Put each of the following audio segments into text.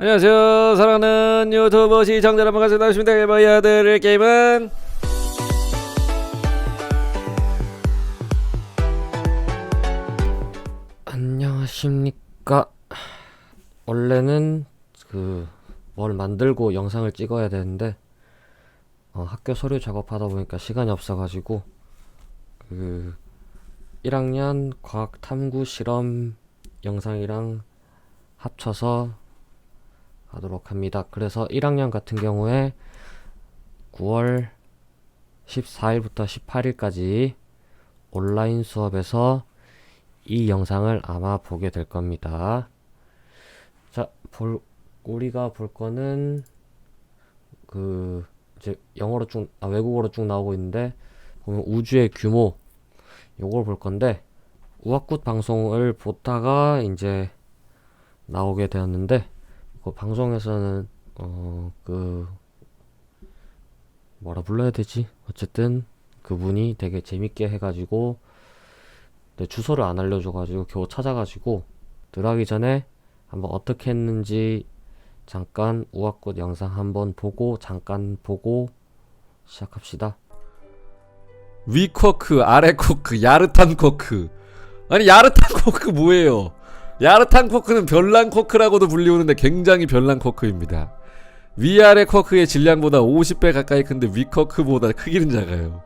안녕하세요. 사랑하는 유튜버 시청자 여러분, 반갑습니다. 해봐야 될 게임은 안녕하십니까. 원래는 뭘 만들고 영상을 찍어야 되는데 학교 서류 작업하다 보니까 시간이 없어가지고 1학년 과학 탐구 실험 영상이랑 합쳐서 하도록 합니다. 그래서 1학년 같은 경우에 9월 14일부터 18일까지 온라인 수업에서 이 영상을 아마 보게 될 겁니다. 자, 우리가 볼 거는 이제 영어로 외국어로 쭉 나오고 있는데, 보면 우주의 규모, 요걸 볼 건데, 우악굿 방송을 보다가 이제 나오게 되었는데, 그 방송에서는 뭐라 불러야 되지? 어쨌든 그분이 되게 재밌게 해가지고 주소를 안 알려줘가지고 겨우 찾아가지고 들어가기 전에 한번 어떻게 했는지 잠깐 우악굿 영상 한번 보고 시작합시다. 위 쿼크, 아래 쿼크, 야르탄 쿼크. 아니, 야르탄 쿼크 뭐예요? 야르탄 쿼크는 별난 쿼크라고도 불리우는데 굉장히 별난 쿼크입니다. 위아래 쿼크의 질량보다 50배 가까이 큰데 위 쿼크보다 크기는 작아요.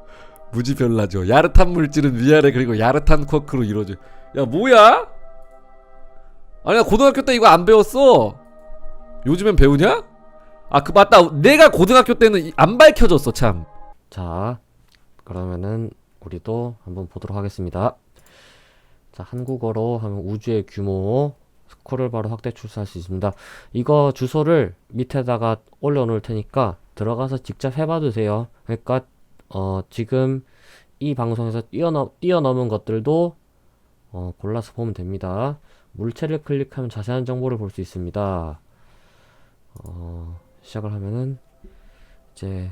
무지 별나죠. 야르탄 물질은 위아래 그리고 야르탄 쿼크로 이루어져. 야, 뭐야? 아니, 나 고등학교 때 이거 안 배웠어. 요즘엔 배우냐? 맞다. 내가 고등학교 때는 안 밝혀졌어, 참. 자, 그러면은 우리도 한번 보도록 하겠습니다. 자, 한국어로 하면 우주의 규모, 스크롤 바로 확대 출사할 수 있습니다. 이거 주소를 밑에다가 올려놓을 테니까 들어가서 직접 해봐도 돼요. 그러니까 지금 이 방송에서 뛰어넘은 것들도 골라서 보면 됩니다. 물체를 클릭하면 자세한 정보를 볼 수 있습니다. 시작을 하면은 이제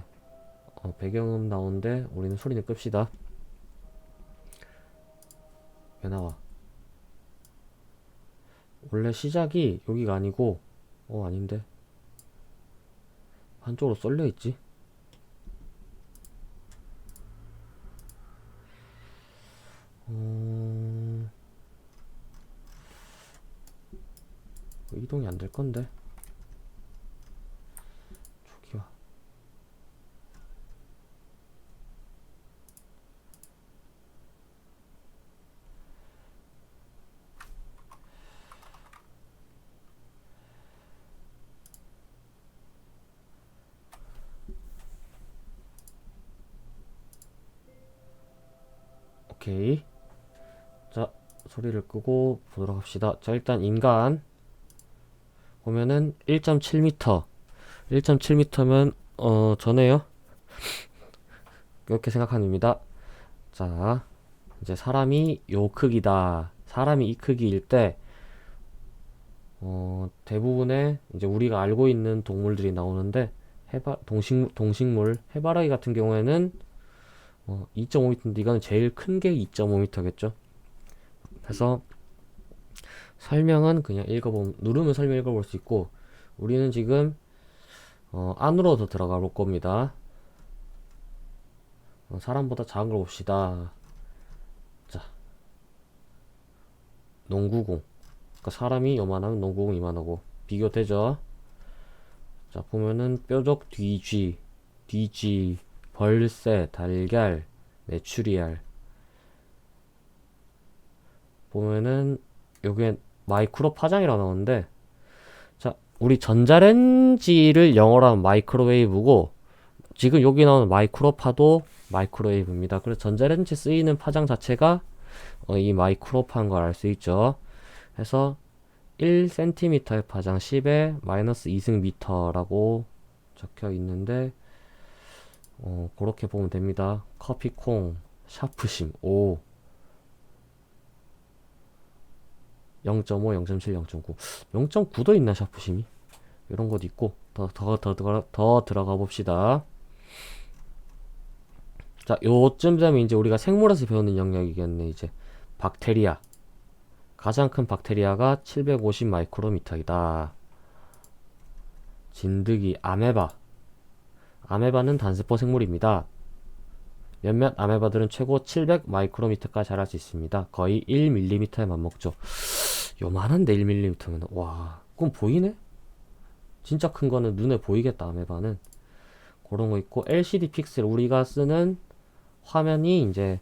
배경음 나오는데 우리는 소리는 끕시다. 왜 나와? 원래 시작이 여기가 아니고 아닌데 한쪽으로 쏠려 있지. 이동이 안 될 건데. 저기요. 오케이. 자, 소리를 끄고 보도록 합시다. 자, 일단 인간 보면은 1.7m 1.7m면 전에요. 이렇게 생각합니다. 자, 이제 사람이 요 크기다. 사람이 이 크기일 때 대부분의 이제 우리가 알고 있는 동물들이 나오는데 동식물 해바라기 같은 경우에는 2.5m인데 이거는 제일 큰 게 2.5m겠죠. 그래서 설명은 그냥 누르면 설명 읽어볼 수 있고, 우리는 지금 안으로 더 들어가 볼 겁니다. 사람보다 작은 걸 봅시다. 자, 농구공. 그러니까 사람이 요만하면 농구공 이만하고 비교되죠. 자, 보면은 뾰족 뒤쥐, 벌새, 달걀, 메추리알. 보면은 여기에 마이크로 파장이라고 나오는데, 자, 우리 전자레인지를 영어로 하면 마이크로웨이브고, 지금 여기 나오는 마이크로파도 마이크로웨이브입니다. 그래서 전자레인지 쓰이는 파장 자체가 이 마이크로파인 걸 알 수 있죠. 그래서 1cm의 파장 10에 마이너스 2승미터라고 적혀 있는데, 그렇게 보면 됩니다. 커피콩, 샤프심, 5, 0.5, 0.7, 0.9. 0.9도 있나, 샤프심이? 이런 것도 있고, 더 들어가 봅시다. 자, 요쯤 되면 이제 우리가 생물에서 배우는 영역이겠네, 이제. 박테리아. 가장 큰 박테리아가 750 마이크로미터이다. 진드기, 아메바. 아메바는 단세포 생물입니다. 몇몇 아메바들은 최고 700 마이크로미터까지 자랄 수 있습니다. 거의 1mm에 맞먹죠. 요만한데 1mm면 와, 그럼 보이네? 진짜 큰 거는 눈에 보이겠다. 아메바는 그런 거 있고, LCD 픽셀, 우리가 쓰는 화면이 이제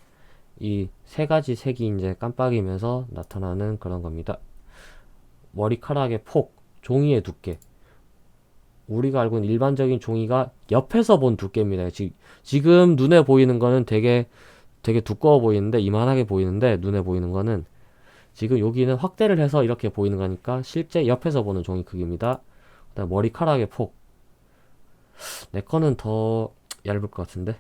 이 세 가지 색이 이제 깜빡이면서 나타나는 그런 겁니다. 머리카락의 폭, 종이의 두께. 우리가 알고 있는 일반적인 종이가 옆에서 본 두께입니다. 지금 눈에 보이는 거는 되게 두꺼워 보이는데, 이만하게 보이는데, 눈에 보이는 거는 지금 여기는 확대를 해서 이렇게 보이는 거니까 실제 옆에서 보는 종이 크기입니다. 그다음 머리카락의 폭. 내 거는 더 얇을 것 같은데.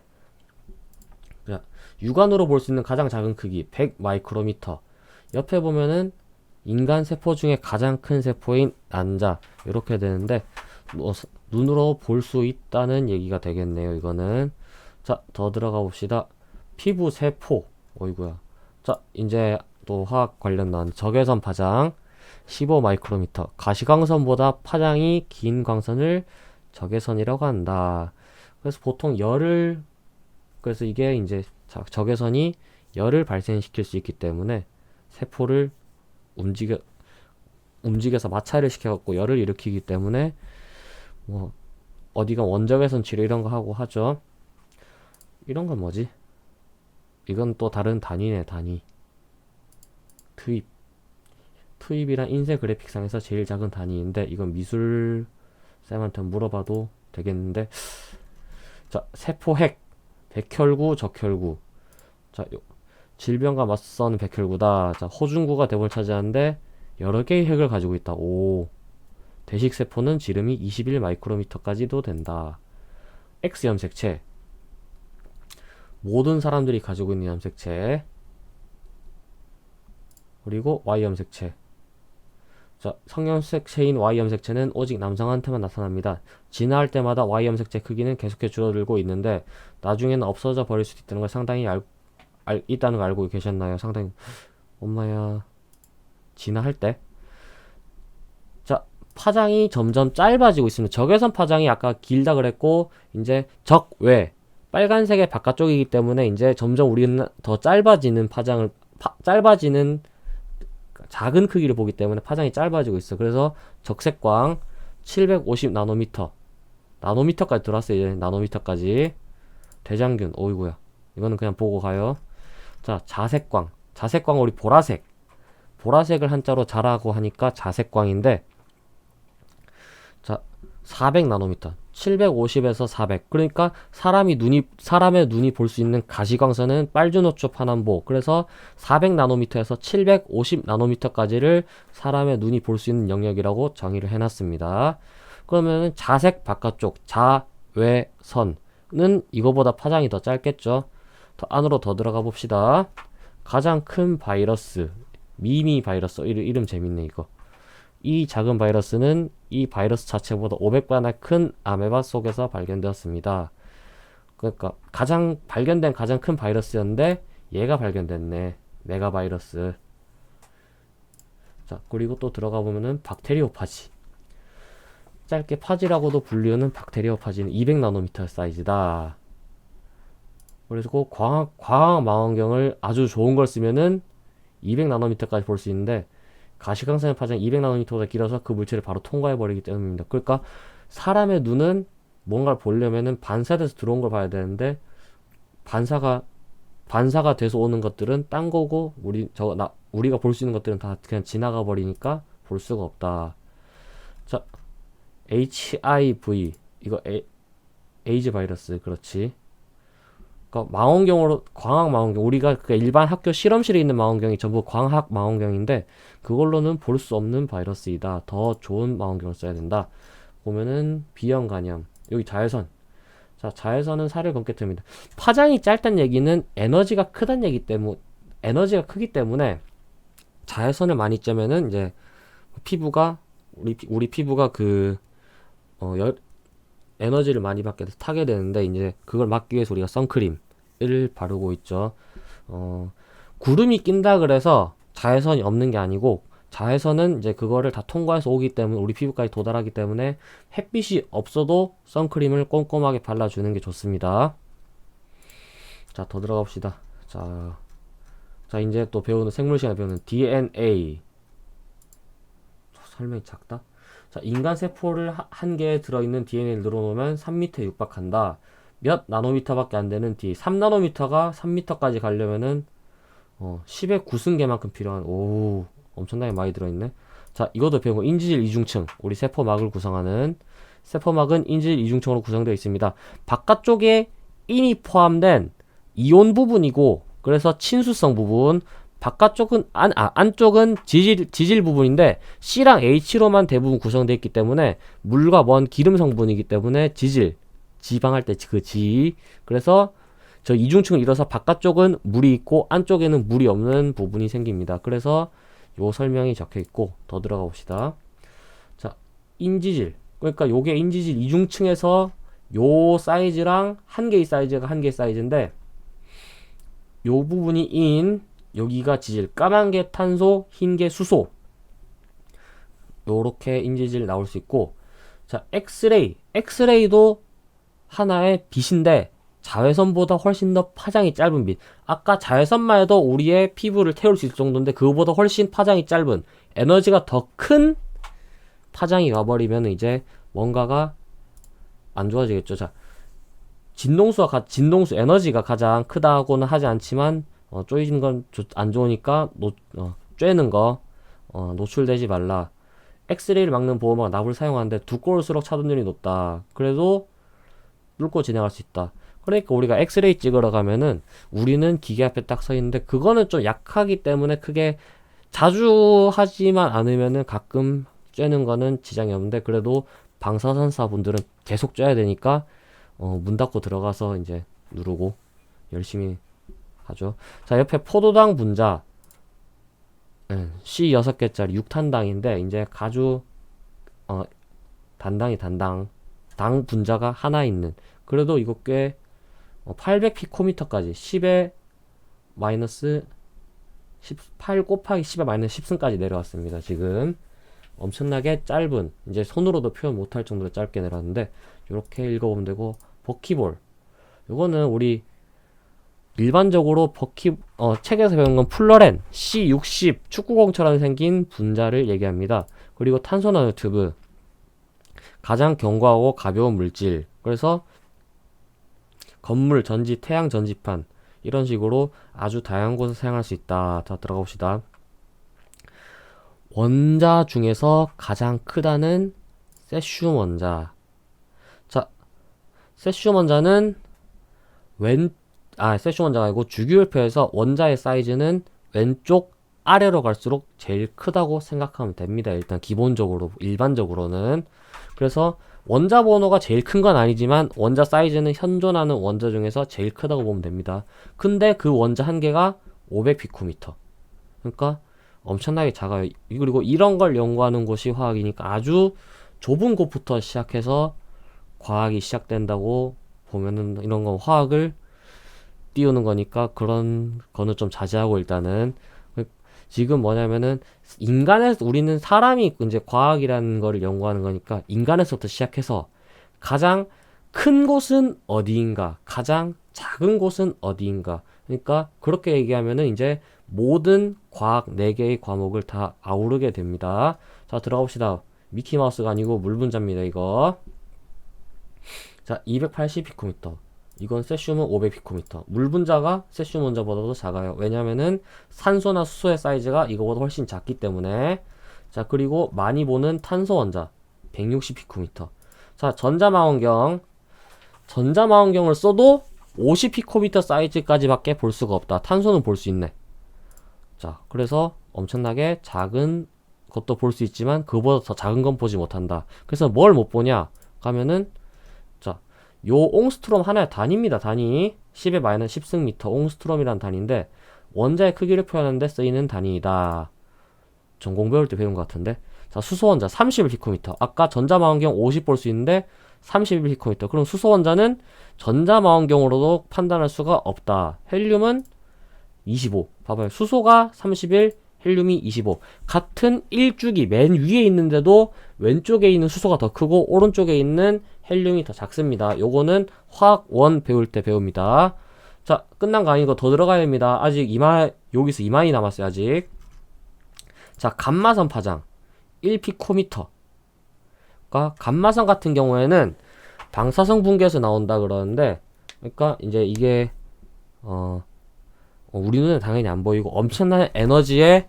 자, 육안으로 볼 수 있는 가장 작은 크기 100 마이크로미터. 옆에 보면은 인간 세포 중에 가장 큰 세포인 난자 이렇게 되는데 눈으로 볼 수 있다는 얘기가 되겠네요. 이거는. 자, 더 들어가 봅시다. 피부 세포. 어이구야. 자, 이제 또 화학 관련 나온 적외선 파장 15 마이크로미터. 가시광선보다 파장이 긴 광선을 적외선이라고 한다. 그래서 보통 그래서 이게 이제 적외선이 열을 발생시킬 수 있기 때문에 세포를 움직여서 마찰을 시켜갖고 열을 일으키기 때문에 뭐 어디가 원적외선 치료 이런 거 하고 하죠. 이런 건 뭐지? 이건 또 다른 단위네. 단위. 투입이란 인쇄 그래픽상에서 제일 작은 단위인데 이건 미술 쌤한테 물어봐도 되겠는데. 자, 세포핵 백혈구, 적혈구. 자, 질병과 맞서는 백혈구다. 자, 호중구가 대부분 차지하는데 여러 개의 핵을 가지고 있다. 오. 대식세포는 지름이 21 마이크로미터까지도 된다. X 염색체. 모든 사람들이 가지고 있는 염색체. 그리고 Y 염색체. 자, 성염색체인 Y 염색체는 오직 남성한테만 나타납니다. 진화할 때마다 Y 염색체 크기는 계속해 줄어들고 있는데 나중에는 없어져 버릴 수도 있다는 걸 상당히 있다는 걸 알고 계셨나요? 상당히. 엄마야. 진화할 때. 자, 파장이 점점 짧아지고 있습니다. 적외선 파장이 아까 길다 그랬고 이제 적외 빨간색의 바깥쪽이기 때문에 이제 점점 우리는 더 짧아지는 짧아지는 작은 크기를 보기 때문에 파장이 짧아지고 있어. 그래서 적색광 750 나노미터. 나노미터까지 들어왔어요. 이제 나노미터까지. 대장균. 어이구야. 이거는 그냥 보고 가요. 자, 자색광. 자색광 우리 보라색. 보라색을 한자로 자라고 하니까 자색광인데. 자, 400 나노미터. 750에서 400. 그러니까 사람의 눈이 볼 수 있는 가시광선은 빨주노초 파남보. 그래서 400 나노미터에서 750 나노미터까지를 사람의 눈이 볼 수 있는 영역이라고 정의를 해놨습니다. 그러면은 자색 바깥쪽 자외선은 이거보다 파장이 더 짧겠죠. 더 안으로 더 들어가 봅시다. 가장 큰 바이러스 미미 바이러스. 이름 재밌네 이거. 이 작은 바이러스는 이 바이러스 자체보다 500배나 큰 아메바 속에서 발견되었습니다. 그러니까 발견된 가장 큰 바이러스였는데 얘가 발견됐네. 메가바이러스. 자, 그리고 또 들어가 보면은 박테리오파지. 짧게 파지라고도 불리우는 박테리오파지는 200 나노미터 사이즈다. 그래서 광학 망원경을 아주 좋은 걸 쓰면은 200 나노미터까지 볼 수 있는데 가시광선의 파장이 200 나노미터보다 길어서 그 물체를 바로 통과해 버리기 때문입니다. 그러니까 사람의 눈은 뭔가를 보려면은 반사돼서 들어온 걸 봐야 되는데 반사가 돼서 오는 것들은 딴 거고 우리가 볼 수 있는 것들은 다 그냥 지나가 버리니까 볼 수가 없다. 자, HIV 이거 에이즈 바이러스. 그렇지. 그러니까 광학 망원경 우리가 일반 학교 실험실에 있는 망원경이 전부 광학 망원경인데 그걸로는 볼 수 없는 바이러스이다. 더 좋은 망원경을 써야 된다. 보면은 비형 간염. 여기 자외선. 자, 자외선은 살을 검게 틉니다. 파장이 짧다는 얘기는 에너지가 크기 때문에 자외선을 많이 쬐면은 이제 피부가 우리 피부가 에너지를 많이 받게 돼서 타게 되는데 이제 그걸 막기 위해서 우리가 선크림을 바르고 있죠. 구름이 낀다 그래서 자외선이 없는 게 아니고 자외선은 이제 그거를 다 통과해서 오기 때문에 우리 피부까지 도달하기 때문에 햇빛이 없어도 선크림을 꼼꼼하게 발라주는 게 좋습니다. 자, 더 들어가 봅시다. 자, 이제 또 배우는 생물 시간에 배우는 DNA. 설명이 작다. 자, 인간 세포를 한 개에 들어있는 DNA를 늘어놓으면 3m에 육박한다. 몇 나노미터밖에 안 되는 3나노미터가 3m까지 가려면은 10의 9승계만큼 필요한, 오, 엄청나게 많이 들어있네. 자, 이것도 배운 거, 인지질 이중층. 우리 세포막을 구성하는 세포막은 인지질 이중층으로 구성되어 있습니다. 바깥쪽에 인이 포함된 이온 부분이고, 그래서 친수성 부분, 바깥쪽은 안쪽은 지질 부분인데 C랑 H로만 대부분 구성되어 있기 때문에 물과 먼 기름 성분이기 때문에 지방할 때 그 그래서 저 이중층을 이뤄서 바깥쪽은 물이 있고 안쪽에는 물이 없는 부분이 생깁니다. 그래서 요 설명이 적혀 있고, 더 들어가 봅시다. 자, 인지질. 그러니까 요게 인지질 이중층에서 요 사이즈랑 한 개의 사이즈가 한 개의 사이즈인데, 요 부분이 인, 여기가 지질. 까만 게 탄소, 흰 게 수소. 요렇게 인지질 나올 수 있고, 자, 엑스레이도 하나의 빛인데 자외선보다 훨씬 더 파장이 짧은 빛. 아까 자외선만 해도 우리의 피부를 태울 수 있을 정도인데 그거보다 훨씬 파장이 짧은, 에너지가 더 큰 파장이 와버리면 이제 뭔가가 안 좋아지겠죠. 자, 진동수 에너지가 가장 크다고는 하지 않지만 쪼이는 건 안 좋으니까 쬐는 거 노출되지 말라. 엑스레이를 막는 보호막 납을 사용하는데 두꺼울수록 차단율이 높다. 그래도 뚫고 지나갈 수 있다. 그러니까 우리가 엑스레이 찍으러 가면은 우리는 기계 앞에 딱 서 있는데 그거는 좀 약하기 때문에 크게 자주 하지만 않으면은 가끔 쬐는 거는 지장이 없는데, 그래도 방사선사 분들은 계속 쬐야 되니까 문 닫고 들어가서 이제 누르고 열심히 하죠. 자, 옆에 포도당 분자 C 6개짜리 6탄당인데 이제 가주 당 분자가 하나 있는, 그래도 이거 꽤 800피코미터까지 10의 마이너스 18 곱하기 10의 마이너스 10승까지 내려왔습니다. 지금 엄청나게 짧은, 이제 손으로도 표현 못할 정도로 짧게 내려왔는데 이렇게 읽어보면 되고, 버키볼, 요거는 우리 일반적으로 책에서 배운 건 플러렌 C60 축구공처럼 생긴 분자를 얘기합니다. 그리고 탄소 나노튜브, 가장 견고하고 가벼운 물질. 그래서 건물 전지, 태양 전지판, 이런 식으로 아주 다양한 곳에 사용할 수 있다. 자, 들어가 봅시다. 원자 중에서 가장 크다는 세슘 원자. 자, 세슘 원자는 세슘 원자가 아니고 주기율표에서 원자의 사이즈는 왼쪽 아래로 갈수록 제일 크다고 생각하면 됩니다. 일단 기본적으로, 일반적으로는. 그래서 원자 번호가 제일 큰 건 아니지만 원자 사이즈는 현존하는 원자 중에서 제일 크다고 보면 됩니다. 근데 그 원자 한 개가 500피코미터. 그러니까 엄청나게 작아요. 그리고 이런 걸 연구하는 곳이 화학이니까 아주 좁은 곳부터 시작해서 과학이 시작된다고 보면은, 이런 건 화학을 띄우는 거니까 그런 거는 좀 자제하고, 일단은 지금 뭐냐면은 우리는 사람이 이제 과학이라는 거를 연구하는 거니까 인간에서부터 시작해서 가장 큰 곳은 어디인가, 가장 작은 곳은 어디인가. 그러니까 그렇게 얘기하면은 이제 모든 과학 4개의 과목을 다 아우르게 됩니다. 자, 들어가 봅시다. 미키마우스가 아니고 물분자입니다, 이거. 자, 280피코미터. 이건 세슘은 500피코미터. 물분자가 세슘 원자보다도 작아요. 왜냐면은 산소나 수소의 사이즈가 이거보다 훨씬 작기 때문에. 자, 그리고 많이 보는 탄소 원자 160피코미터. 자, 전자망원경을 써도 50피코미터 사이즈까지밖에 볼 수가 없다. 탄소는 볼 수 있네. 자, 그래서 엄청나게 작은 것도 볼 수 있지만 그보다 더 작은 건 보지 못한다. 그래서 뭘 못 보냐 가면은, 요 옹스트롬 하나의 단위입니다. 단위 10의 마이너스 10승미터 옹스트롬이라는 단위인데 원자의 크기를 표현하는데 쓰이는 단위이다. 전공 배울 때 배운 것 같은데. 자, 수소원자 31피코미터. 아까 전자망원경 50 볼 수 있는데 31피코미터. 그럼 수소원자는 전자망원경으로도 판단할 수가 없다. 헬륨은 25. 봐봐요. 수소가 31, 헬륨이 25. 같은 일주기 맨 위에 있는데도 왼쪽에 있는 수소가 더 크고 오른쪽에 있는 헬륨이 더 작습니다. 요거는 화학 1 배울 때 배웁니다. 자, 끝난 거 아니고 더 들어가야 됩니다. 아직 여기서 2만이 남았어요, 아직. 자, 감마선 파장 1피코미터. 그러니까 감마선 같은 경우에는 방사성 붕괴에서 나온다 그러는데, 그러니까 이제 이게 우리 눈에 당연히 안 보이고 엄청난 에너지에,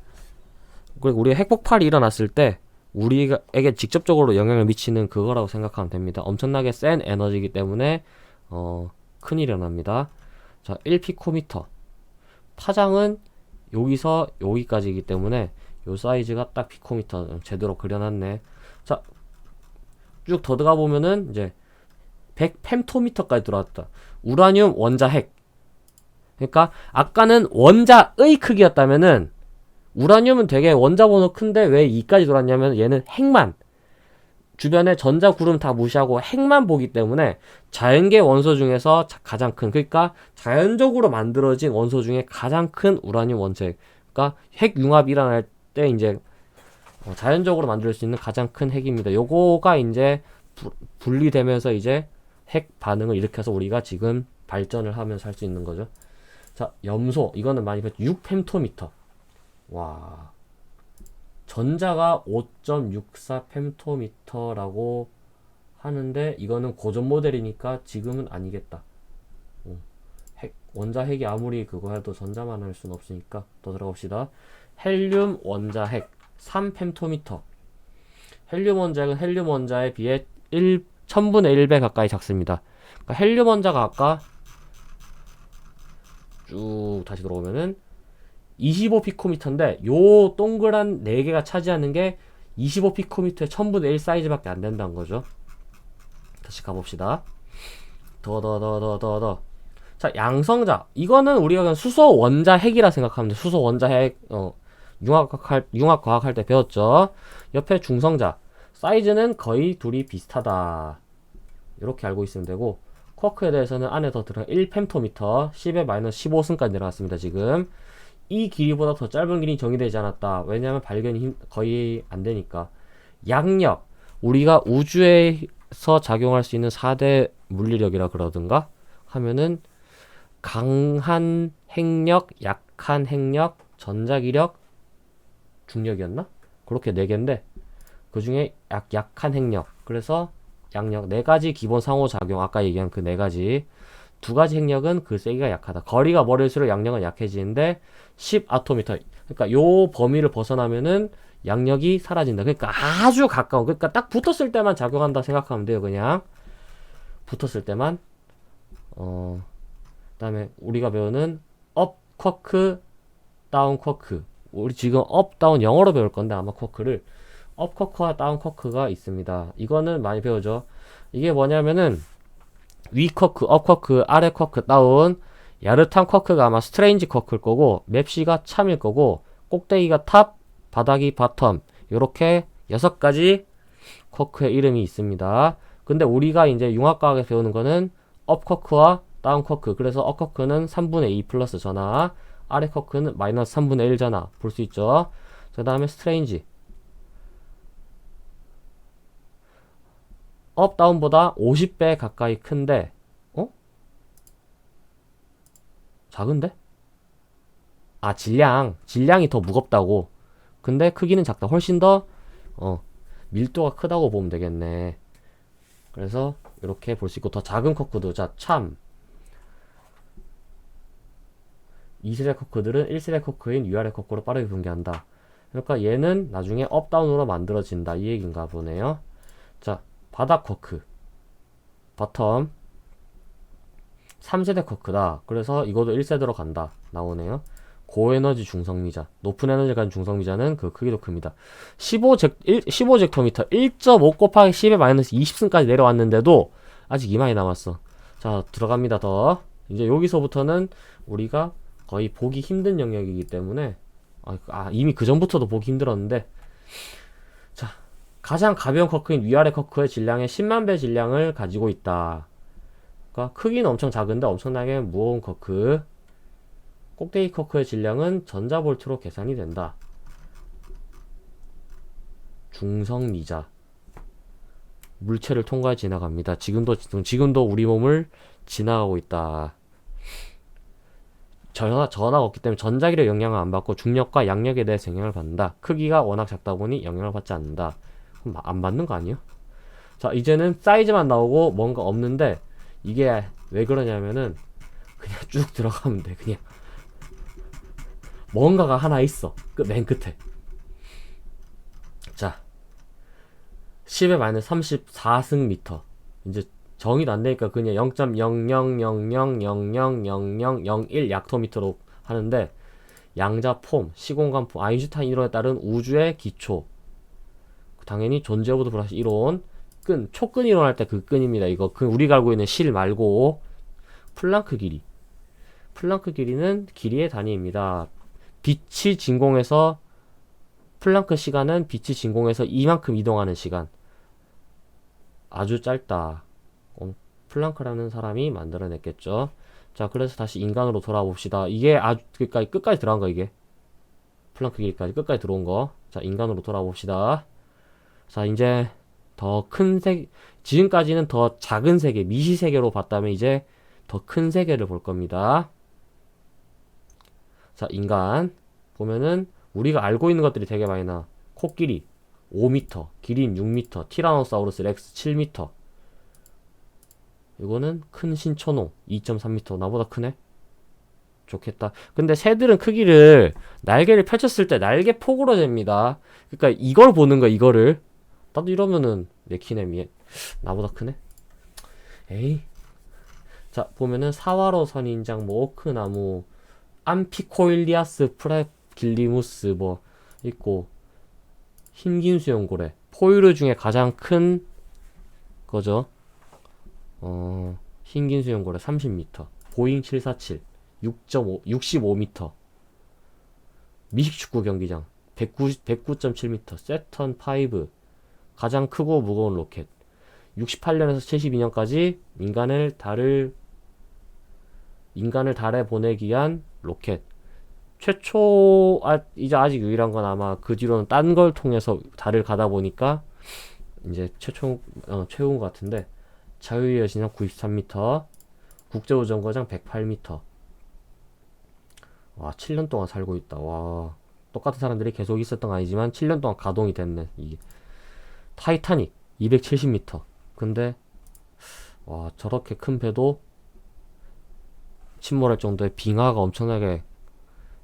그리고 우리 핵폭발이 일어났을 때 우리에게 직접적으로 영향을 미치는 그거라고 생각하면 됩니다. 엄청나게 센 에너지이기 때문에 큰일이 일어납니다. 자, 1피코미터. 파장은 여기서 여기까지이기 때문에 요 사이즈가 딱 피코미터 제대로 그려놨네. 자, 쭉 더 들어가 보면은 이제 100펜토미터까지 들어왔다. 우라늄 원자 핵. 그러니까 아까는 원자의 크기였다면은 우라늄은 되게 원자 번호 큰데 왜 2까지 들어왔냐면 얘는 핵만, 주변에 전자 구름 다 무시하고 핵만 보기 때문에 자연계 원소 중에서 가장 큰, 그러니까 자연적으로 만들어진 원소 중에 가장 큰 우라늄 원체. 그러니까 핵 융합이 일어날 때 이제 자연적으로 만들 수 있는 가장 큰 핵입니다. 요거가 이제 분리되면서 이제 핵 반응을 일으켜서 우리가 지금 발전을 하면서 할 수 있는 거죠. 자, 염소. 이거는 많이 봤죠. 6펜토미터. 와. 전자가 5.64 펜토미터라고 하는데 이거는 고전 모델이니까 지금은 아니겠다. 원자 핵이 아무리 그거 해도 전자만 할 수는 없으니까 더 들어갑시다. 헬륨 원자 핵 3펜토미터. 헬륨 원자 핵은 헬륨 원자에 비해 1000분의 1배 가까이 작습니다. 그러니까 헬륨 원자가 아까 쭉 다시 들어오면은 25피코미터인데 요 동그란 4개가 차지하는 게 25피코미터의 1000분의 1 사이즈밖에 안 된다는 거죠. 다시 가봅시다. 더. 자, 양성자. 이거는 우리가 그냥 수소 원자 핵이라 생각하면 돼. 수소 원자 핵, 융합과학 할 때 배웠죠. 옆에 중성자. 사이즈는 거의 둘이 비슷하다. 이렇게 알고 있으면 되고, 쿼크에 대해서는 안에 더 들어가 1펜토미터, 10의 마이너스 15승까지 내려갔습니다, 지금. 이 길이보다 더 짧은 길이 정의되지 않았다. 왜냐하면 발견이 거의 안 되니까. 양력. 우리가 우주에서 작용할 수 있는 4대 물리력이라 그러든가 하면은 강한 핵력, 약한 핵력, 전자기력, 중력이었나? 그렇게 4개인데 그 중에 약한 핵력. 그래서 양력 4가지 기본 상호작용. 아까 얘기한 그 4가지. 2가지 핵력은 그 세기가 약하다. 거리가 멀을수록 양력은 약해지는데 10아토미터. 그러니까 요 범위를 벗어나면은 양력이 사라진다. 그러니까 아주 가까운. 그러니까 딱 붙었을 때만 작용한다 생각하면 돼요. 그냥 붙었을 때만. 그다음에 우리가 배우는 업 쿼크, 다운 쿼크. 우리 지금 업 다운 영어로 배울 건데 아마 쿼크를 업 쿼크와 다운 쿼크가 있습니다. 이거는 많이 배우죠. 이게 뭐냐면은 위 쿼크, 업 쿼크, 아래 쿼크, 다운. 야르탄 쿼크가 아마 스트레인지 쿼크일 거고, 맵시가 참일 거고, 꼭대기가 탑, 바닥이 바텀. 요렇게 6가지 쿼크의 이름이 있습니다. 근데 우리가 이제 융합과학에서 배우는 거는 업 쿼크와 다운 쿼크. 그래서 업 쿼크는 3분의 2 플러스 전하, 아래 쿼크는 마이너스 3분의 1 전하. 볼 수 있죠. 그 다음에 스트레인지. 업 다운보다 50배 가까이 큰데 작은데? 아, 질량이 더 무겁다고. 근데 크기는 작다. 훨씬 더 밀도가 크다고 보면 되겠네. 그래서 이렇게 볼 수 있고, 더 작은 쿼크도, 자, 참 2세대 쿼크들은 1세대 쿼크인 위아래 쿼크로 빠르게 분개한다. 그러니까 얘는 나중에 업다운으로 만들어진다, 이 얘기인가 보네요. 자, 바닥 쿼크, 바텀 3세대 쿼크다. 그래서 이것도 1세대로 간다, 나오네요. 고에너지 중성미자, 높은 에너지 가진 중성미자는 그 크기도 큽니다. 15젝토미터 1.5 곱하기 10의 마이너스 20승까지 내려왔는데도 아직 2만이 남았어. 자, 들어갑니다. 더 이제 여기서부터는 우리가 거의 보기 힘든 영역이기 때문에 이미 그 전부터도 보기 힘들었는데, 자, 가장 가벼운 쿼크인 위아래 쿼크의 질량의 10만 배 질량을 가지고 있다. 그러니까 크기는 엄청 작은데 엄청나게 무거운 쿼크. 꼭대기 쿼크의 질량은 전자볼트로 계산이 된다. 중성리자 물체를 통과해 지나갑니다. 지금도 우리 몸을 지나가고 있다. 전하가 없기 때문에 전자기력 영향을 안 받고 중력과 양력에 대해서 영향을 받는다. 크기가 워낙 작다 보니 영향을 받지 않는다. 그럼 안 받는 거 아니에요? 자, 이제는 사이즈만 나오고 뭔가 없는데 이게 왜 그러냐면은 그냥 쭉 들어가면 돼. 그냥 뭔가가 하나 있어. 맨 끝에. 자, 10의 마이너스 34승 미터. 이제 정의도 안 되니까 그냥 0.0000000001 약토미터로 하는데, 양자 폼, 시공간 폼, 아인슈타인 이론에 따른 우주의 기초, 당연히 존재오브 브라시 이론, 촉근 이론 할 때 그 끈입니다. 이거 우리가 알고 있는 실 말고 플랑크 길이. 플랑크 길이는 길이의 단위입니다. 빛이 진공해서 플랑크 시간은 빛이 진공해서 이만큼 이동하는 시간. 아주 짧다. 플랑크라는 사람이 만들어냈겠죠. 자, 그래서 다시 인간으로 돌아봅시다. 이게 아주 끝까지 들어간 거, 이게. 플랑크 길이까지 끝까지 들어온 거. 자, 인간으로 돌아봅시다. 자, 이제 더 큰 지금까지는 더 작은 세계, 미시 세계로 봤다면 이제 더 큰 세계를 볼 겁니다. 자, 인간 보면은 우리가 알고 있는 것들이 되게 많이 나. 코끼리 5m, 기린 6m, 티라노사우루스 렉스 7m. 이거는 큰 신천호 2.3m. 나보다 크네. 좋겠다. 근데 새들은 크기를 날개를 펼쳤을 때 날개 폭으로 잽니다. 그러니까 이걸 보는 거야, 이거를. 나도 이러면은 내키네미 나보다 크네. 에이. 자, 보면은 사화로 선인장, 뭐 오크나무, 암피코일리아스 프레길리무스 뭐 있고, 흰긴 수염고래, 포유류 중에 가장 큰 거죠. 흰긴 수염고래 30m, 보잉 747 65m, 미식축구 경기장 109.7m, 세턴 5 가장 크고 무거운 로켓. 68년에서 72년까지 인간을 달에 보내기 위한 로켓. 최초, 이제 아직 유일한 건 아마 그 뒤로는 딴 걸 통해서 달을 가다 보니까 이제 최고인 것 같은데, 자유의 여신상 93m, 국제우정거장 108m. 와, 7년 동안 살고 있다. 와, 똑같은 사람들이 계속 있었던 건 아니지만 7년 동안 가동이 됐네. 이게 타이타닉 270m. 근데 와, 저렇게 큰 배도 침몰할 정도의 빙하가 엄청나게,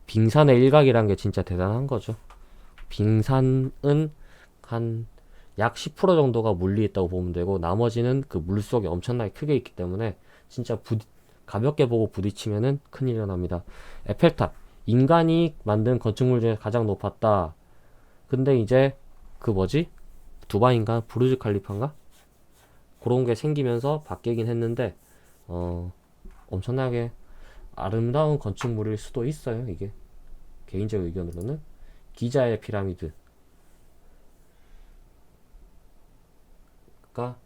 빙산의 일각이란 게 진짜 대단한 거죠. 빙산은 한 약 10% 정도가 물리 있다고 보면 되고, 나머지는 그 물속에 엄청나게 크게 있기 때문에 진짜 가볍게 보고 부딪히면은 큰일이 일어납니다. 에펠탑, 인간이 만든 건축물 중에 가장 높았다. 근데 이제 그 두바이인가 부르즈 칼리파인가 그런 게 생기면서 바뀌긴 했는데, 엄청나게 아름다운 건축물일 수도 있어요. 이게 개인적 의견으로는. 기자의 피라미드, 그러니까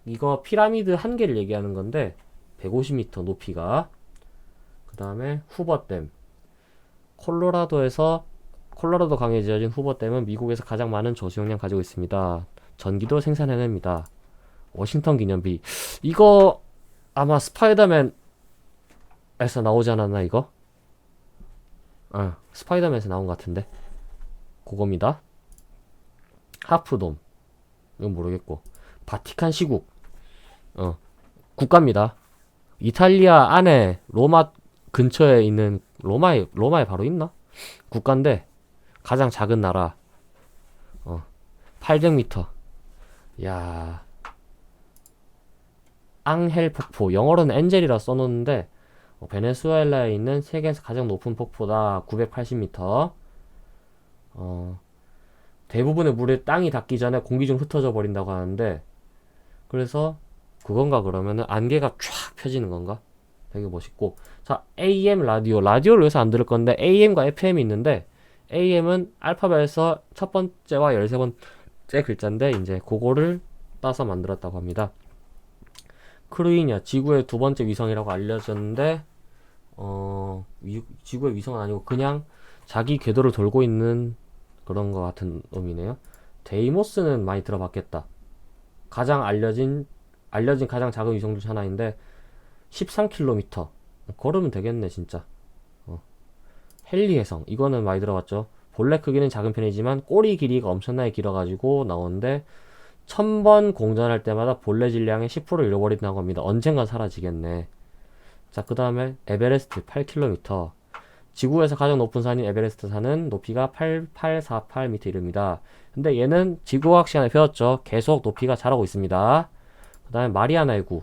이거 피라미드 한 개를 얘기하는 건데 150m 높이가. 그 다음에 후버댐, 콜로라도 강에 지어진 후버댐은 미국에서 가장 많은 저수용량 가지고 있습니다. 전기도 생산해냅니다. 워싱턴 기념비, 이거 아마 스파이더맨에서 나오지 않았나, 이거? 스파이더맨에서 나온 것 같은데. 그겁니다. 하프돔, 이건 모르겠고. 바티칸 시국, 국가입니다. 이탈리아 안에 로마 근처에 있는, 로마에 바로 있나? 국가인데 가장 작은 나라. 800m. 야, 앙헬 폭포, 영어로는 엔젤이라 써놓는데 베네수엘라에 있는 세계에서 가장 높은 폭포다. 980m. 대부분의 물에 땅이 닿기 전에 공기 중 흩어져 버린다고 하는데, 그래서 그건가 그러면은 안개가 쫙 펴지는 건가? 되게 멋있고. 자, AM 라디오를 여기서 안 들을 건데 AM과 FM이 있는데, AM은 알파벳에서 첫 번째와 13번째 글자인데 이제 그거를 따서 만들었다고 합니다. 크루이냐, 지구의 두 번째 위성이라고 알려졌는데, 지구의 위성은 아니고 그냥 자기 궤도를 돌고 있는 그런 거 같은 놈이네요. 데이모스는 많이 들어봤겠다. 가장 알려진 가장 작은 위성 중 하나인데 13km. 걸으면 되겠네 진짜. 헨리 해성 이거는 많이 들어봤죠. 본래 크기는 작은 편이지만 꼬리 길이가 엄청나게 길어가지고 나오는데 1000번 공전할 때마다 본래 질량의 10%를 잃어버린다고 합니다. 언젠간 사라지겠네. 자, 그 다음에 에베레스트 8km. 지구에서 가장 높은 산인 에베레스트 산은 높이가 8848m 이릅니다. 근데 얘는 지구과학 시간에 배웠죠. 계속 높이가 자라고 있습니다. 그 다음에 마리아나 해구.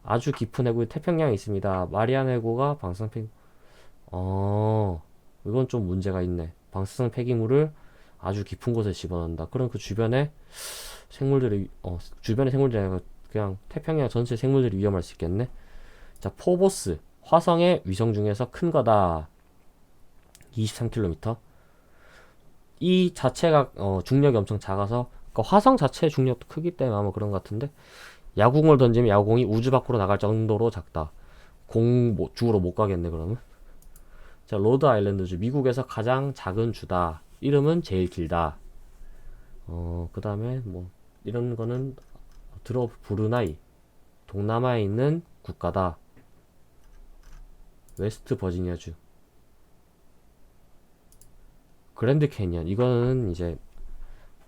아주 깊은 해구 태평양에 있습니다. 마리아나 해구가 방사성 폐기. 이건 좀 문제가 있네. 방사성 폐기물을 아주 깊은 곳에 집어넣는다. 그럼 그 주변에 생물들이 주변의 생물들이 아니라 그냥 태평양 전체 생물들이 위험할 수 있겠네. 자, 포보스 화성의 위성 중에서 큰 거다. 23km. 이 자체가 중력이 엄청 작아서 그러니까 화성 자체의 중력도 크기 때문에 아마 그런 것 같은데 야구공을 던지면 야구공이 우주 밖으로 나갈 정도로 작다. 주로 못 가겠네 그러면. 자, 로드 아일랜드주 미국에서 가장 작은 주다. 이름은 제일 길다. 그 다음에 뭐 이런 거는 브루나이 동남아에 있는 국가다. 웨스트 버지니아주. 그랜드 캐니언 이거는 이제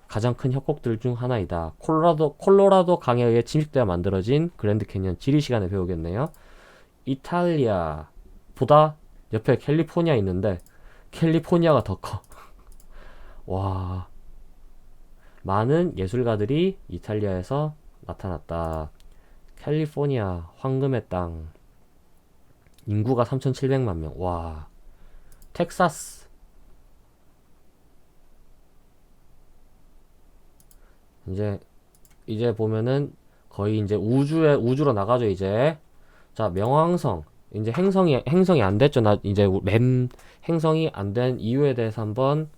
가장 큰 협곡들 중 하나이다. 콜로라도 강에 의해 침식되어 만들어진 그랜드 캐니언. 지리 시간에 배우겠네요. 이탈리아보다 옆에 캘리포니아 있는데 캘리포니아가 더 커. 와. 많은 예술가들이 이탈리아에서 나타났다. 캘리포니아 황금의 땅. 인구가 3,700만 명. 와. 텍사스. 이제 보면은 거의 이제 우주로 나가죠, 이제. 자, 명왕성. 이제 행성이 안 됐죠. 이제 행성이 안 된 이유에 대해서 한번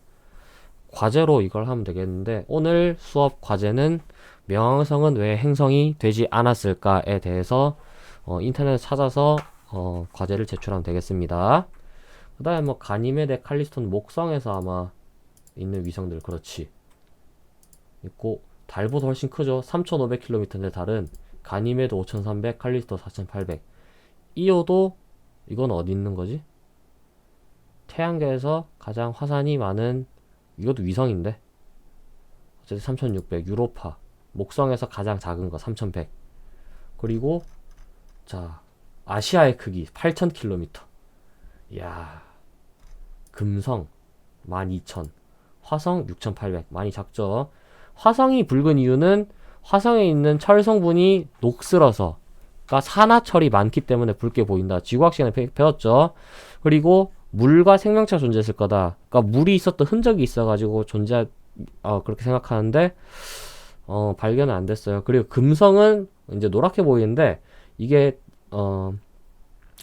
과제로 이걸 하면 되겠는데, 오늘 수업 과제는 명왕성은 왜 행성이 되지 않았을까에 대해서 인터넷에 찾아서 과제를 제출하면 되겠습니다. 그 다음에 뭐 가니메데, 칼리스토는 목성에서 아마 있는 위성들. 그렇지. 있고 달보다 훨씬 크죠. 3500km인데 달은. 가니메데 5300, 칼리스토 4800. 이오도 이건 어디 있는 거지? 태양계에서 가장 화산이 많은, 이것도 위성인데 어쨌든 3600. 유로파 목성에서 가장 작은 거 3100. 그리고 자, 아시아의 크기 8000km. 이야. 금성 12000. 화성 6800. 많이 작죠. 화성이 붉은 이유는 화성에 있는 철 성분이 녹슬어서, 그러니까 산화철이 많기 때문에 붉게 보인다. 지구학 시간에 배웠죠. 그리고 물과 생명체가 존재했을 거다. 그러니까 물이 있었던 흔적이 있어가지고 그렇게 생각하는데 발견은 안 됐어요. 그리고 금성은 이제 노랗게 보이는데 이게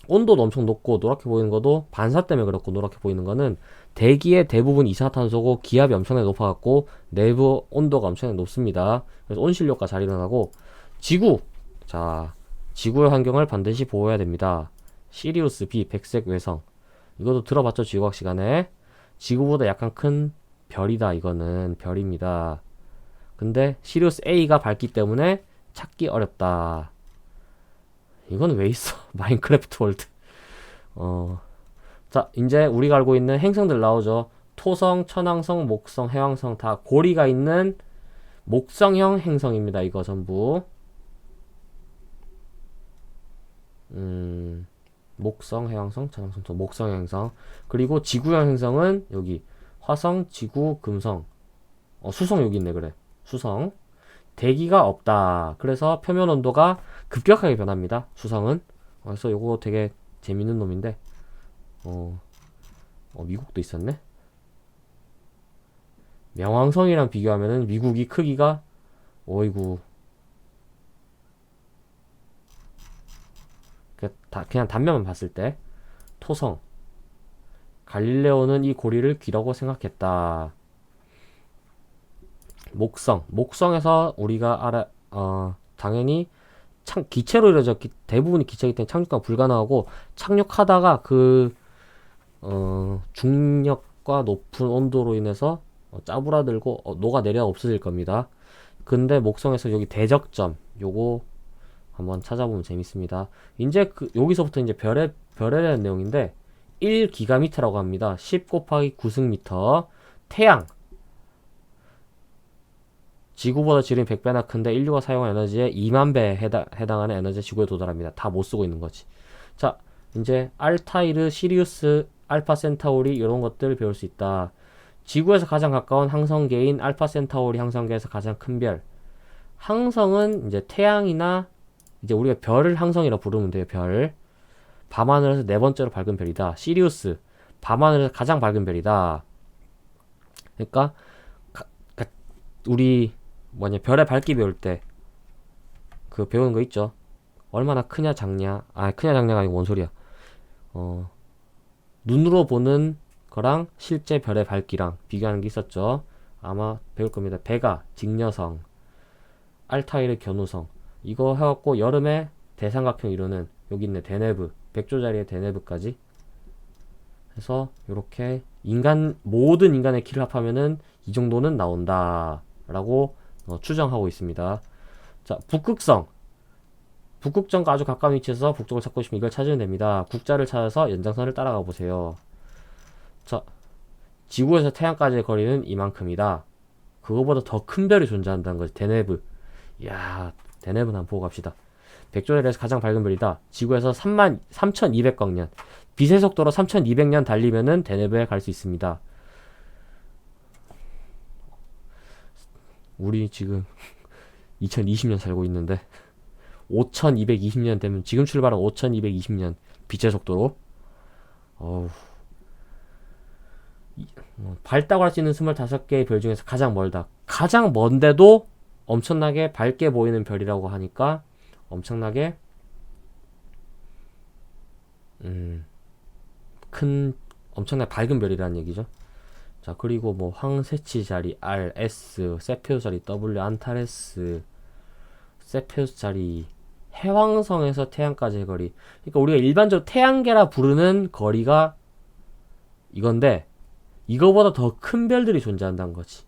온도도 엄청 높고 노랗게 보이는 것도 반사 때문에 그렇고, 노랗게 보이는 거는 대기의 대부분 이산화탄소고 기압이 엄청나게 높아갖고 내부 온도가 엄청나게 높습니다. 그래서 온실효과 잘 일어나고. 지구. 자, 지구의 환경을 반드시 보호해야 됩니다. 시리우스 B 백색 외성. 이것도 들어봤죠, 지구학 시간에. 지구보다 약간 큰 별이다. 이거는 별입니다. 근데 시리우스 A가 밝기 때문에 찾기 어렵다. 이건 왜 있어? 마인크래프트 월드. 자, 이제 우리가 알고 있는 행성들 나오죠. 토성, 천왕성, 목성, 해왕성 다 고리가 있는 목성형 행성입니다. 이거 전부. 목성, 해왕성, 천왕성, 목성 행성. 그리고 지구형 행성은 여기 화성, 지구, 금성. 수성 여기 있네. 그래. 수성. 대기가 없다. 그래서 표면 온도가 급격하게 변합니다. 수성은. 그래서 요거 되게 재밌는 놈인데. 미국도 있었네. 명왕성이랑 비교하면은 미국이 크기가 어이구. 그냥 단면만 봤을 때. 토성. 갈릴레오는 이 고리를 귀라고 생각했다. 목성에서 우리가 당연히 기체로 이루어졌기, 대부분이 기체이기 때문에 착륙가 불가능하고, 착륙하다가 중력과 높은 온도로 인해서 짜부라들고 녹아내려 없어질 겁니다. 근데 목성에서 여기 대적점 요거 한번 찾아보면 재밌습니다. 이제 여기서부터 이제 별에 대한 내용인데 1기가미터라고 합니다. 10 곱하기 9승미터. 태양 지구보다 지름이 100배나 큰데 인류가 사용한 에너지의 2만 배에 해당하는 에너지가 지구에 도달합니다. 다 못 쓰고 있는 거지. 자, 이제 알타이르, 시리우스, 알파 센타우리 이런 것들 배울 수 있다. 지구에서 가장 가까운 항성계인 알파 센타우리 항성계에서 가장 큰 별. 항성은 이제 태양이나 이제 우리가 별을 항성이라고 부르면 돼요. 별. 밤하늘에서 네 번째로 밝은 별이다. 시리우스. 밤하늘에서 가장 밝은 별이다. 그러니까 우리 별의 밝기 배울 때 그 배우는 거 있죠. 얼마나 크냐 작냐. 크냐 작냐가 아니고 뭔 소리야. 눈으로 보는 거랑 실제 별의 밝기랑 비교하는 게 있었죠. 아마 배울 겁니다. 베가, 직녀성, 알타이르 견우성. 이거 해갖고 여름에 대삼각형 이루는 여기 있네. 데네브. 백조자리의 데네브까지 해서 요렇게 모든 인간의 키를 합하면은 이 정도는 나온다 라고 추정하고 있습니다. 자, 북극성. 북극점과 아주 가까운 위치에서 북쪽을 찾고 싶으면 이걸 찾으면 됩니다. 국자를 찾아서 연장선을 따라가 보세요. 자, 지구에서 태양까지의 거리는 이만큼이다. 그거보다 더 큰 별이 존재한다는 거지. 데네브. 이야, 데네브는 한번 보고 갑시다. 백조자리에서 가장 밝은 별이다. 지구에서 3200광년. 빛의 속도로 3200년 달리면은 데네브에 갈 수 있습니다. 우리 지금 2020년 살고 있는데 5220년 되면 지금 출발한 5220년 빛의 속도로 밝다고 할 수 있는 25개의 별 중에서 가장 멀다. 가장 먼데도 엄청나게 밝게 보이는 별이라고 하니까 엄청나게 엄청나게 밝은 별이라는 얘기죠. 자, 그리고 뭐 황새치 자리 R, S, 세페우스 자리 W, 안타레스, 세페우스 자리, 해왕성에서 태양까지의 거리. 그러니까 우리가 일반적으로 태양계라 부르는 거리가 이건데 이거보다 더 큰 별들이 존재한다는 거지.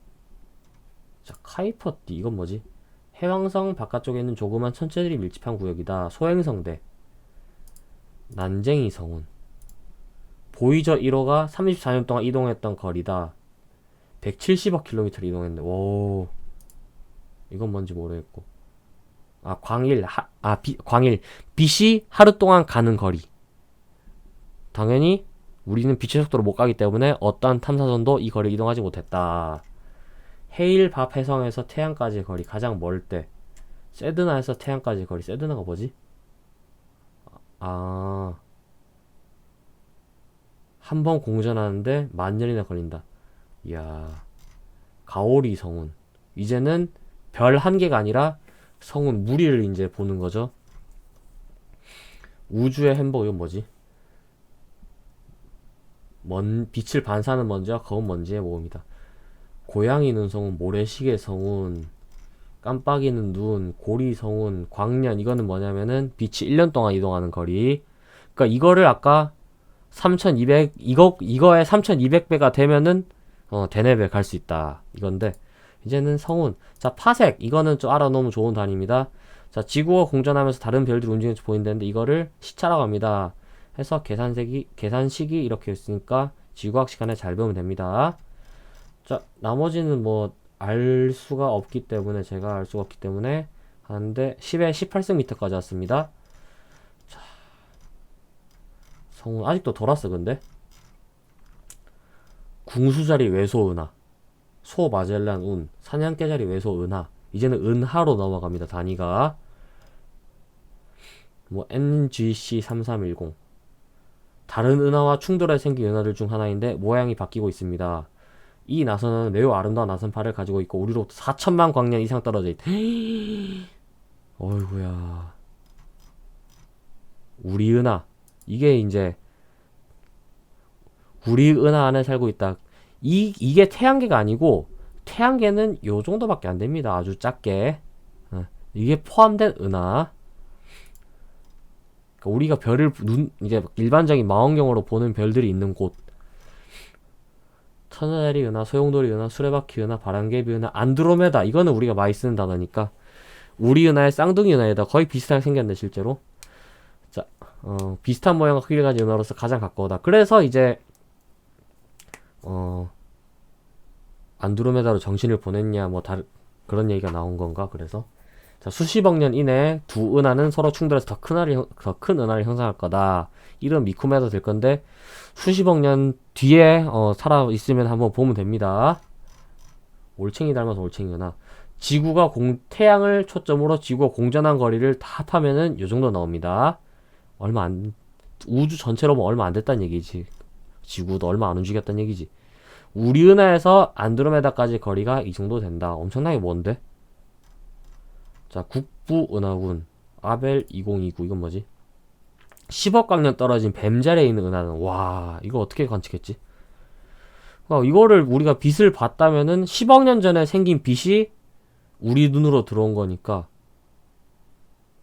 자, 카이퍼띠 이건 뭐지? 해왕성 바깥쪽에 있는 조그만 천체들이 밀집한 구역이다. 소행성대, 난쟁이 성운, 보이저 1호가 34년 동안 이동했던 거리다. 170억 킬로미터를 이동했네. 오, 이건 뭔지 모르겠고. 광일, 광일. 빛이 하루 동안 가는 거리. 당연히 우리는 빛의 속도로 못 가기 때문에 어떠한 탐사선도 이 거리를 이동하지 못했다. 헤일 밥 해성에서 태양까지의 거리 가장 멀 때. 세드나에서 태양까지의 거리. 세드나가 뭐지? 한 번 공전하는데 10,000년이나 걸린다. 이야, 가오리 성운. 이제는 별 한 개가 아니라 성운 무리를 이제 보는 거죠. 우주의 햄버거 이건 뭐지? 빛을 반사하는 먼지와 검은 먼지의 모음이다. 고양이는 성운, 모래시계 성운, 깜빡이는 눈, 고리 성운, 광년. 이거는 뭐냐면은 빛이 1년 동안 이동하는 거리. 그러니까 이거를 아까 3200 이거에 3200배가 되면은 데네벨 갈 수 있다 이건데, 이제는 성운. 자, 파색. 이거는 좀 알아놓으면 좋은 단위입니다. 자, 지구가 공전하면서 다른 별들이 움직이면서 보인다는데 이거를 시차라고 합니다. 해서 계산식이 이렇게 있으니까 지구학 시간에 잘 배우면 됩니다. 자, 나머지는 뭐 알 수가 없기 때문에 제가 알 수가 없기 때문에 하는데 10에 18승미터까지 왔습니다. 자, 성운 아직도 덜 왔어. 근데 궁수자리 외소은하, 소마젤란 운, 사냥개자리 외소은하. 이제는 은하로 넘어갑니다. 단위가 뭐 NGC3310. 다른 은하와 충돌해 생긴 은하들 중 하나인데 모양이 바뀌고 있습니다. 이 나선은 매우 아름다운 나선파를 가지고 있고 우리로부터 4천만 광년 이상 떨어져 있다. 어이구야. 우리 은하. 이게 이제 우리 은하 안에 살고 있다. 이게 태양계가 아니고 태양계는 요 정도밖에 안 됩니다. 아주 작게. 이게 포함된 은하. 그러니까 우리가 별을 이제 일반적인 망원경으로 보는 별들이 있는 곳. 천자자리 은하, 소용돌이 은하, 수레바퀴 은하, 바람개비 은하, 안드로메다. 이거는 우리가 많이 쓰는 단어니까 우리 은하의 쌍둥이 은하에다 거의 비슷하게 생겼네 실제로. 자, 비슷한 모양과 크기를 가진 은하로서 가장 가까우다. 그래서 이제 안드로메다로 정신을 보냈냐 뭐 그런 얘기가 나온 건가. 그래서 자, 수십억 년 이내에 두 은하는 서로 충돌해서 더 큰 은하를 형성할 거다. 이런 미코메도 될 건데 수십억 년 뒤에 살아 있으면 한번 보면 됩니다. 올챙이 닮아서 올챙이 은하. 지구가 태양을 초점으로 지구가 공전한 거리를 다 합하면은 요 정도 나옵니다. 우주 전체로 보면 얼마 안 됐다는 얘기지. 지구도 얼마 안 움직였다는 얘기지. 우리 은하에서 안드로메다까지 거리가 이 정도 된다. 엄청나게 먼데? 자, 국부 은하군. 아벨 2029. 이건 뭐지? 10억 광년 떨어진 뱀자리에 있는 은하는, 와, 이거 어떻게 관측했지? 이거를 우리가 빛을 봤다면은 10억 년 전에 생긴 빛이 우리 눈으로 들어온 거니까,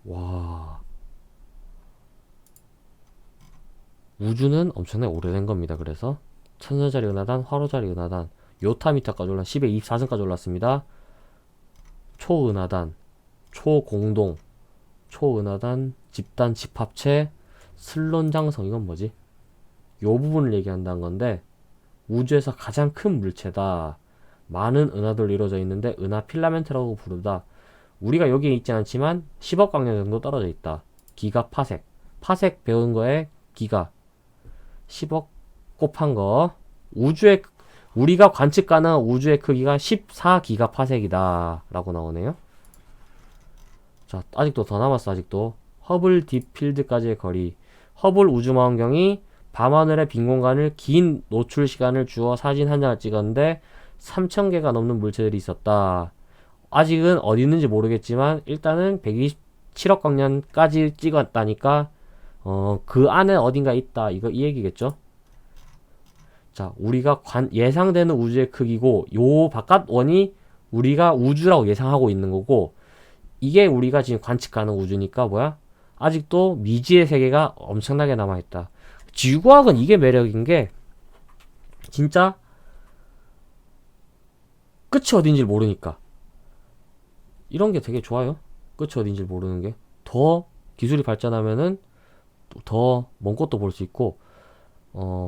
와, 우주는 엄청나게 오래된 겁니다. 그래서 천자자리 은하단, 화로자리 은하단, 요타미타까지 10에 24승까지 올랐습니다. 초은하단, 초공동, 초은하단, 집단, 집합체, 슬론장성. 이건 뭐지? 요 부분을 얘기한다는 건데, 우주에서 가장 큰 물체다. 많은 은하들로 이루어져 있는데 은하 필라멘트라고 부르다. 우리가 여기에 있지 않지만 10억 광년 정도 떨어져 있다. 기가 파색. 파색 배운 거에 기가 10억 곱한 거. 우리가 관측 가능한 우주의 크기가 14기가 파색이다 라고 나오네요. 자, 아직도 더 남았어. 아직도 허블 딥필드까지의 거리. 허블 우주망원경이 밤하늘의 빈 공간을 긴 노출 시간을 주어 사진 한 장을 찍었는데 3000개가 넘는 물체들이 있었다. 아직은 어디 있는지 모르겠지만 일단은 127억 광년까지 찍었다니까 그 안에 어딘가 있다. 이 얘기겠죠? 자, 우리가 예상되는 우주의 크기고 요 바깥 원이 우리가 우주라고 예상하고 있는 거고, 이게 우리가 지금 관측하는 우주니까 뭐야? 아직도 미지의 세계가 엄청나게 남아있다. 지구과학은 이게 매력인 게 진짜 끝이 어딘지 모르니까 이런 게 되게 좋아요. 끝이 어딘지 모르는 게. 더 기술이 발전하면은 더 먼 것도 볼 수 있고,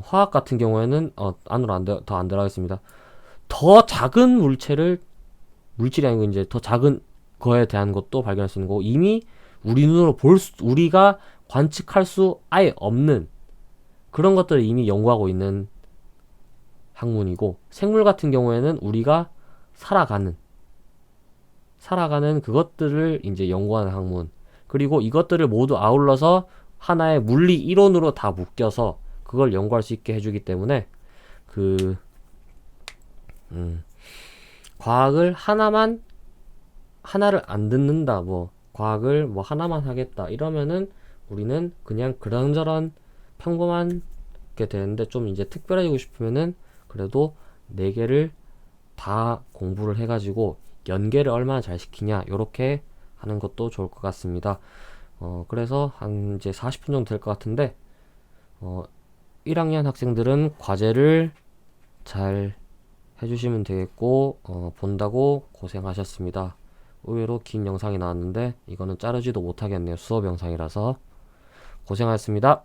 화학 같은 경우에는 안으로 더 안 들어가겠습니다. 더 작은 물질이 아니고 이제 더 작은 거에 대한 것도 발견할 수 있는 거고, 이미 우리 눈으로 우리가 관측할 수 아예 없는 그런 것들을 이미 연구하고 있는 학문이고, 생물 같은 경우에는 우리가 살아가는 그것들을 이제 연구하는 학문. 그리고 이것들을 모두 아울러서 하나의 물리 이론으로 다 묶여서 그걸 연구할 수 있게 해주기 때문에 과학을 하나를 안 듣는다, 과학을 하나만 하겠다 이러면은 우리는 그냥 그런저런 평범한 게 되는데, 좀 이제 특별해지고 싶으면은 그래도 4개를 다 공부를 해가지고 연계를 얼마나 잘 시키냐, 요렇게 하는 것도 좋을 것 같습니다. 그래서 한 이제 40분 정도 될 것 같은데, 1학년 학생들은 과제를 잘 해주시면 되겠고, 본다고 고생하셨습니다. 의외로 긴 영상이 나왔는데 이거는 자르지도 못하겠네요. 수업 영상이라서 고생하셨습니다.